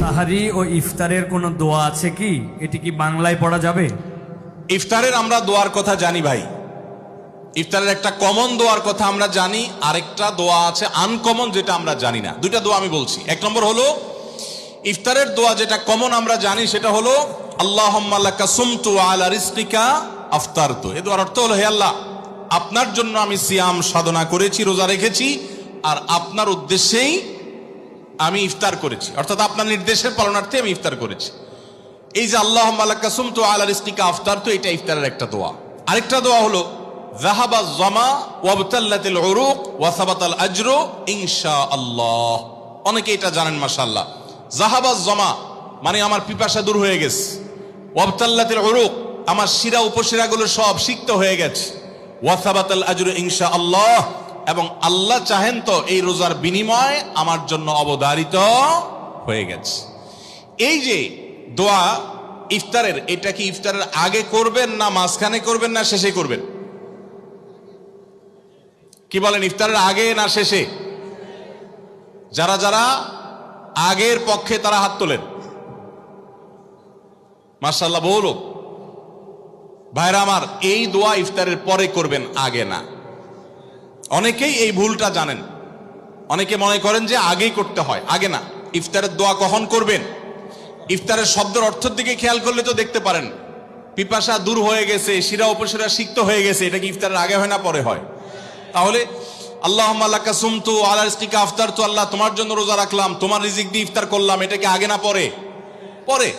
তাহারি ও ইফতারের কোনো দোয়া আছে কি? এটি কি বাংলায় পড়া যাবে? ইফতারের আমরা দোয়ার কথা জানি ভাই, ইফতারের একটা কমন দোয়ার কথা আমরা জানি, আরেকটা দোয়া আছে আনকমন যেটা আমরা জানি না। দুইটা দোয়া আমি বলছি। এক নম্বর হলো ইফতারের দোয়া যেটা কমন আমরা জানি, সেটা হলো আল্লাহুম্মা লাকা সুমতু আলা রিজকিকা আফতারতু। এই দোয়ার অর্থ হলো, হে আল্লাহ, আপনার জন্য আমি সিয়াম সাধনা করেছি, রোজা রেখেছি, আর আপনার উদ্দেশ্যেই আমি ইফতার করেছি, অর্থাৎ আপনার নির্দেশের পালনার্থে আমি ইফতার করেছি। এই যে আল্লাহুম্মা লাকা সুমতু আলা রিজকিকা আফতারতু, এটা ইফতারের একটা দোয়া। আরেকটা দোয়া হলো যাহাবা যামা ওয়াবতাল্লাতিল উরুক ওয়া সাবাতাল আজরু ইনশাআল্লাহ। অনেকে এটা জানেন মাশাআল্লাহ। যাহাবা যামা মানে আমার পিপাসা দূর হয়ে গেছে, ওয়াবতাল্লাতিল উরুক আমার শিরা উপশিরাগুলো সব সিক্ত হয়ে গেছে, ওয়া সাবাতাল আজরু ইনশাআল্লাহ এবং আল্লাহ চাহেন তো এই রোজার বিনিময় আমার জন্য অবধারিত হয়ে গেছে। এই যে দোয়া ইফতারের, এটা কি ইফতারের আগে করবেন না মাঝখানে করবেন না শেষে করবেন? কি বলেন, ইফতারের আগে না শেষে? যারা যারা আগের পক্ষে তারা হাত তোলেন। মাশাআল্লাহ, বহু লোক। ভাইরা আমার, এই দোয়া ইফতারের পরে করবেন, আগে না। অনেকেই এই ভুলটা জানেন, অনেকে মনে করেন যে আগেই করতে হয়, আগে না। ইফতারের দোয়া কখন করবেন? ইফতারের শব্দের অর্থের দিকে খেয়াল করলে তো দেখতে পারেন পিপাসা দূর হয়ে গেছে, শিরা উপশিরা সিক্ত হয়ে গেছে, এটা কি ইফতারের আগে হয় না পরে হয়? তাহলে আল্লাহুম্মা লাকা সুমতু আলা রিজকিকা আফতারতু, আল্লাহ তোমার জন্য রোজা রাখলাম, তোমার রিজিক দিয়ে ইফতার করলাম, এটা কি আগে না পরে? পরে।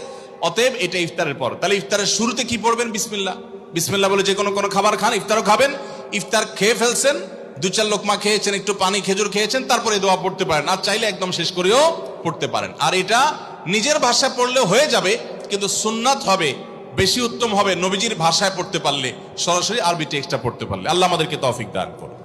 অতএব এটা ইফতারের পর। তাহলে ইফতারের শুরুতে কি পড়বেন? বিসমিল্লাহ। বিসমিল্লাহ বলে যে কোনো খাবার খান, ইফতারও খাবেন। ইফতার খেয়ে ফেলছেন, 2-4 লোকমা খেয়েছেন, একটু পানি খেজুর খেয়েছেন, তারপরে দোয়া পড়তে পারেন। আর চাইলে একদম শেষ করেও পড়তে পারেন। আর এটা নিজের ভাষায় পড়লে হয়ে যাবে, কিন্তু সুন্নাত হবে, বেশি উত্তম হবে নবীজির ভাষায় পড়তে পারলে, সরাসরি আরবি টেক্সটটা পড়তে পারলে। আল্লাহ আমাদেরকে তৌফিক দান করুন।